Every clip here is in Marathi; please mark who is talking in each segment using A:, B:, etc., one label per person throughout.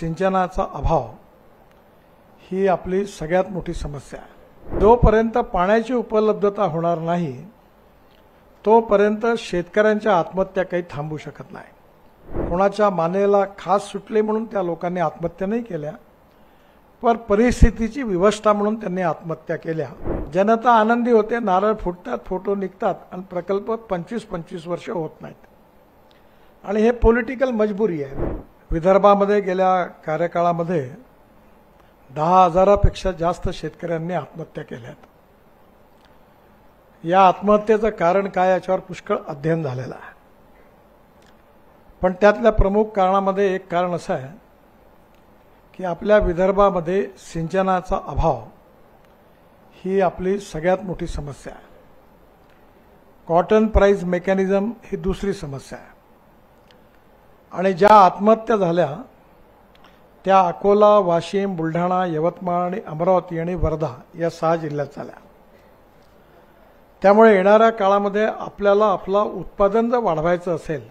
A: सिंचनाचा अभाव ही आपली सगळ्यात मोठी समस्या आहे। जोपर्यंत पाण्याची उपलब्धता होणार नाही तोपर्यंत शेतकऱ्यांच्या आत्महत्या काही थांबू शकत नाही। कोणाच्या मानेला खास सुटले म्हणून त्या लोकांनी आत्महत्या नाही केल्या, पण परिस्थितीची विवशता म्हणून त्यांनी आत्महत्या केल्या। जनता आनंदी होते, नारळ फुटतात, फोटो निघतात आणि प्रकल्प 25-25 वर्ष होत नाहीत आणि हे पॉलिटिकल मजबुरी आहे। विदर्भामध्ये गेल्या कार्यकाळामध्ये 10,000पेक्षा जास्त शेतकऱ्यांनी आत्महत्या केल्यात। या आत्महत्येचं कारण काय याच्यावर पुष्कळ अध्ययन झालेलं आहे, पण त्यातल्या प्रमुख कारणामध्ये एक कारण असं आहे की आपल्या विदर्भामध्ये सिंचनाचा अभाव ही आपली सगळ्यात मोठी समस्या आहे। कॉटन प्राइस मेकॅनिझम ही दुसरी समस्या आहे आणि ज्या आत्महत्या झाल्या त्या अकोला, वाशिम, बुलढाणा, यवतमाळ आणि अमरावती आणि वर्धा या 6 जिल्ह्यात झाल्या। त्यामुळे येणाऱ्या काळामध्ये आपल्याला आपला उत्पादन जर वाढवायचं असेल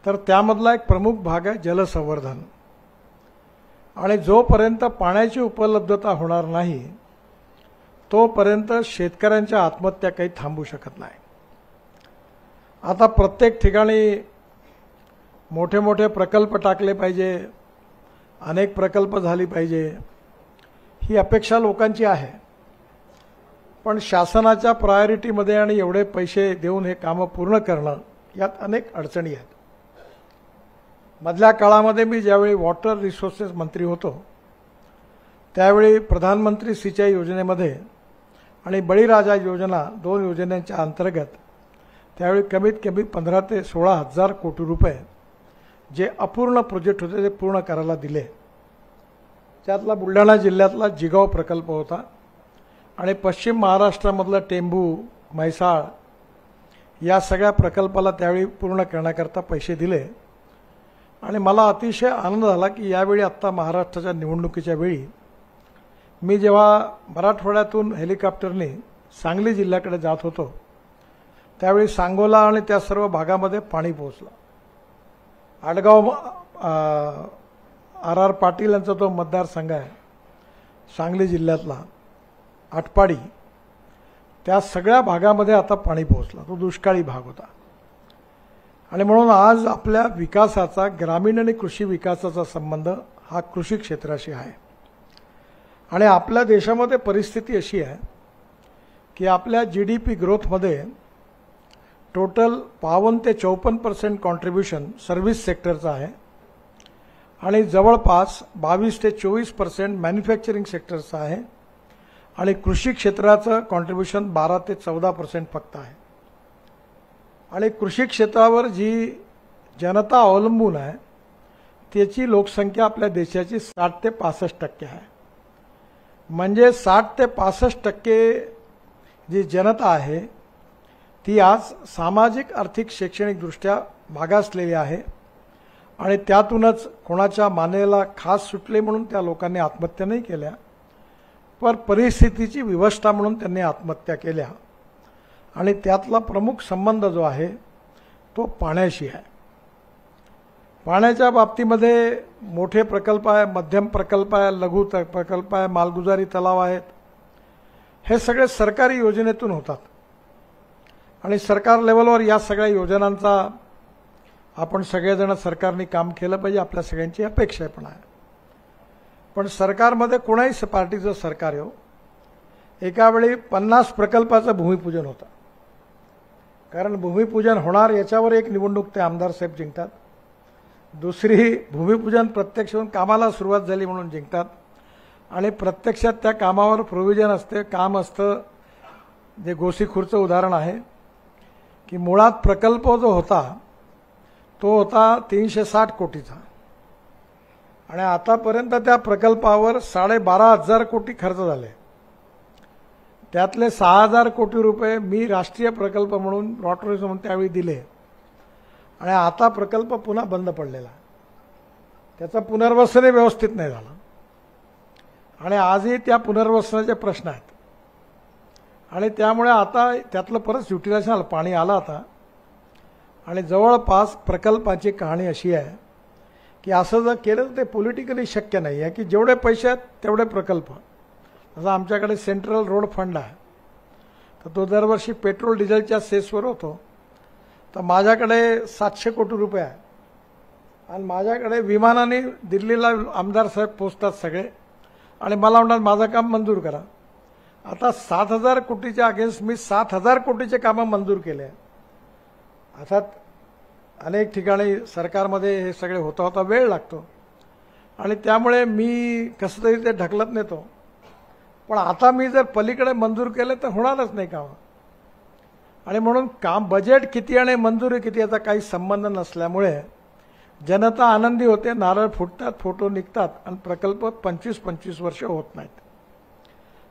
A: तर त्यामधला एक प्रमुख भाग आहे जलसंवर्धन आणि जोपर्यंत पाण्याची उपलब्धता होणार नाही तोपर्यंत शेतकऱ्यांच्या आत्महत्या काही थांबू शकत नाही। आता प्रत्येक ठिकाणी मोठे मोठे प्रकल्प टाकले पाहिजे, अनेक प्रकल्प झाली पाहिजे ही अपेक्षा लोकांची आहे, पण शासनाच्या प्रायोरिटीमध्ये आणि एवढे पैसे देऊन हे कामं पूर्ण करणं यात अनेक अडचणी आहेत। मधल्या काळामध्ये मी ज्यावेळी वॉटर रिसोर्सेस मंत्री होतो त्यावेळी प्रधानमंत्री सिंचाई योजनेमध्ये आणि बळीराजा योजना 2 योजनांच्या अंतर्गत त्यावेळी कमीत कमी 15 ते 16 हजार कोटी रुपये जे अपूर्ण प्रोजेक्ट होते ते पूर्ण करायला दिले। त्यातला बुलढाणा जिल्ह्यातला जिगाव प्रकल्प होता आणि पश्चिम महाराष्ट्रामधला टेंभू, म्हैसाळ या सगळ्या प्रकल्पाला त्यावेळी पूर्ण करण्याकरता पैसे दिले आणि मला अतिशय आनंद झाला की यावेळी आत्ता महाराष्ट्राच्या निवडणुकीच्या वेळी मी जेव्हा मराठवाड्यातून हेलिकॉप्टरने सांगली जिल्ह्याकडे जात होतो त्यावेळी सांगोला आणि त्या सर्व भागामध्ये पाणी पोहोचलं। आडगाव आर पाटील यांचा तो मतदारसंघ आहे सांगली जिल्ह्यातला, आटपाडी, त्या सगळ्या भागामध्ये आता पाणी पोहोचलं। तो दुष्काळी भाग होता आणि म्हणून आज आपल्या विकासाचा, ग्रामीण आणि कृषी विकासाचा संबंध हा कृषी क्षेत्राशी आहे आणि आपल्या देशामध्ये परिस्थिती अशी आहे की आपल्या GDP ग्रोथमध्ये टोटल 52 ते 54% कॉन्ट्रीब्युशन सर्व्हिस सेक्टरचं आहे आणि जवळपास 22 ते 24% मॅन्युफॅक्चरिंग सेक्टरचं आहे आणि कृषी क्षेत्राचं कॉन्ट्रीब्युशन 12 ते 14% फक्त आहे आणि कृषी क्षेत्रावर जी जनता अवलंबून आहे त्याची लोकसंख्या आपल्या देशाची 60 ते 65% आहे। म्हणजे 60 ते 65% जी जनता आहे ती आज सामाजिक, आर्थिक, शैक्षणिकदृष्ट्या मागासलेली आहे आणि त्यातूनच कोणाच्या मानेला खास सुटले म्हणून त्या लोकांनी आत्महत्या नाही केल्या, पण परिस्थितीची विवशता म्हणून त्यांनी आत्महत्या केल्या आणि त्यातला प्रमुख संबंध जो आहे तो पाण्याशी आहे। पाण्याच्या बाबतीमध्ये मोठे प्रकल्प आहे, मध्यम प्रकल्प आहे, लघु प्रकल्प आहे, मालगुजारी तलाव आहेत, हे सगळे सरकारी योजनेतून होतात आणि सरकार लेवलवर या सगळ्या योजनांचा आपण सगळेजण सरकारने काम केलं पाहिजे, आपल्या सगळ्यांची अपेक्षा पण आहे। पण सरकारमध्ये कोणाही पार्टीचं सरकार हो, एका वेळी 50 प्रकल्पाचं भूमिपूजन होतं, कारण भूमिपूजन होणार याच्यावर एक निवडणूक ते आमदार साहेब जिंकतात, दुसरी भूमिपूजन प्रत्यक्ष होऊन कामाला सुरुवात झाली म्हणून जिंकतात आणि प्रत्यक्षात त्या कामावर प्रोव्हिजन असते, काम असतं। जे गोसीखुर्दचं उदाहरण आहे की मुळात प्रकल्प जो होता तो होता 360 कोटीचा आणि आतापर्यंत त्या प्रकल्पावर 12,500 कोटी खर्च झाले। त्यातले 6,000 कोटी रुपये मी राष्ट्रीय प्रकल्प म्हणून रॉटरीज म्हणून त्यावेळी दिले आणि आता प्रकल्प पुन्हा बंद पडलेला, त्याचं पुनर्वसन व्यवस्थित नाही झालं आणि आजही त्या पुनर्वसनाचे प्रश्न आहेत आणि त्यामुळे आता त्यातलं परत युटिलायझेशन पाणी आलं आता आणि जवळपास प्रकल्पाची कहाणी अशी आहे की असं जर केलं तर ते पॉलिटिकली शक्य नाही आहे की जेवढे पैसे आहेत तेवढे प्रकल्प. जसं आमच्याकडे सेंट्रल रोड फंड आहे, तर तो दरवर्षी पेट्रोल डिझेलच्या सेसवर होतो. तर माझ्याकडे 700 कोटी रुपये आहे आणि माझ्याकडे विमानाने दिल्लीला आमदार साहेब पोचतात सगळे आणि मला म्हणतात माझं काम मंजूर करा. आता 7,000 कोटीच्या अगेन्स्ट मी 7,000 कोटीचे कामं मंजूर केले. आता अनेक ठिकाणी सरकारमध्ये हे सगळे होता होता वेळ लागतो आणि त्यामुळे मी कसं तरी ते ढकलत नेतो. पण आता मी जर पलीकडे मंजूर केले तर होणारच नाही कामं. आणि म्हणून काम बजेट किती आणि मंजुरी किती याचा काही संबंध नसल्यामुळे जनता आनंदी होते, नारळ फुटतात, फोटो निघतात आणि प्रकल्प 25-25 वर्ष होत नाहीत.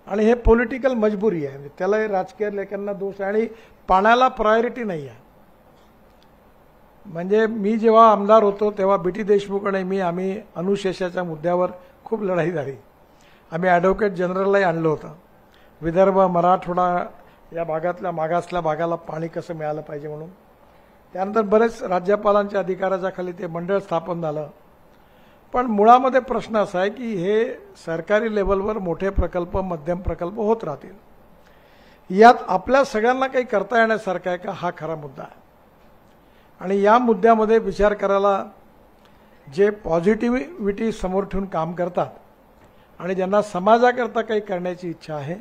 A: आणि हे पॉलिटिकल मजबुरी आहे, त्याला राजकीय लेखांना दोष आहे आणि पाण्याला प्रायोरिटी नाही आहे. म्हणजे मी जेव्हा आमदार होतो तेव्हा बीटी देशमुख आणि आम्ही अनुशेषाच्या मुद्द्यावर खूप लढाई झाली. आम्ही ॲडव्होकेट जनरललाही आणलं होतं. विदर्भ, मराठवाडा या भागातल्या मागासल्या भागाला पाणी कसं मिळालं पाहिजे म्हणून. त्यानंतर बरेच राज्यपालांच्या अधिकाराच्या खाली ते मंडळ स्थापन झालं. पण मुळामध्ये प्रश्न असा आहे की हे सरकारी लेवलवर मोठे प्रकल्प, मध्यम प्रकल्प होत राहतील. यात आपल्या सगळ्यांना काही करता येण्यासारखं आहे का, हा खरा मुद्दा आहे. आणि या मुद्द्यामध्ये विचार करायला जे पॉझिटिव्हिटी समोर ठेवून काम करतात आणि ज्यांना समाजाकरता काही करण्याची इच्छा आहे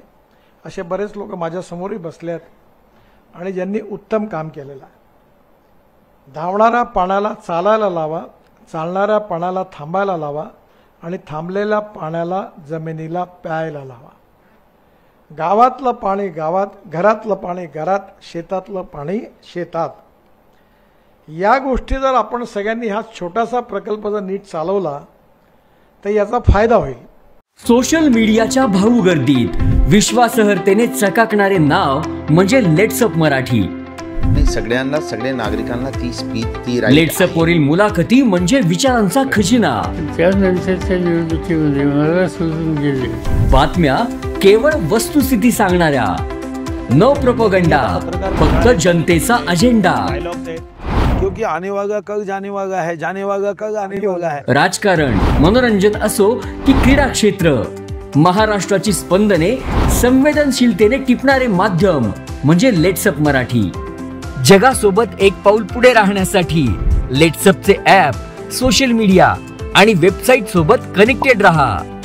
A: असे बरेच लोक माझ्यासमोरही बसले आहेत आणि ज्यांनी उत्तम काम केलेलं आहे. धावणाऱ्या पाण्याला चालायला लावा, चालणाऱ्या पाण्याला थांबायला लावा आणि थांबलेल्या पाण्याला जमिनीला प्यायला लावा. गावातलं पाणी गावात, घरातलं पाणी घरात, शेतातलं पाणी शेतात. या गोष्टी जर आपण सगळ्यांनी हा छोटासा प्रकल्प जर नीट चालवला तर याचा फायदा होईल.
B: सोशल मीडियाच्या भाऊ गर्दीत विश्वासार्हतेने चकाकणारे नाव म्हणजे लेट्सअप मराठी.
C: सगळ्यांना, सगळ्या नागरिकांना ती स्पीच, ती
B: लेट्सअप वरील मुलाखती म्हणजे विचारांचा खजिना.
D: त्यानंतरच्या निवडणुकीमध्ये मला सोडून गेले.
B: बातम्या केवळ वस्तुस्थिती सांगणाऱ्या, न प्रोपगंडा, फक्त जनतेचा अजेंडा.
E: क्योंकि आने वाला कल जाने वाला है, जाने वाला कल आने वाला है.
B: राजकारण, मनोरंजन असो की क्रीडा क्षेत्र, महाराष्ट्राची स्पंदने संवेदनशीलतेने टिपणारे माध्यम म्हणजे लेट्सअप मराठी. जगासोबत एक पाऊल पुढे राहण्यासाठी लेट्सअपचे ॲप, सोशल मीडिया आणि वेबसाईट सोबत कनेक्टेड रहा.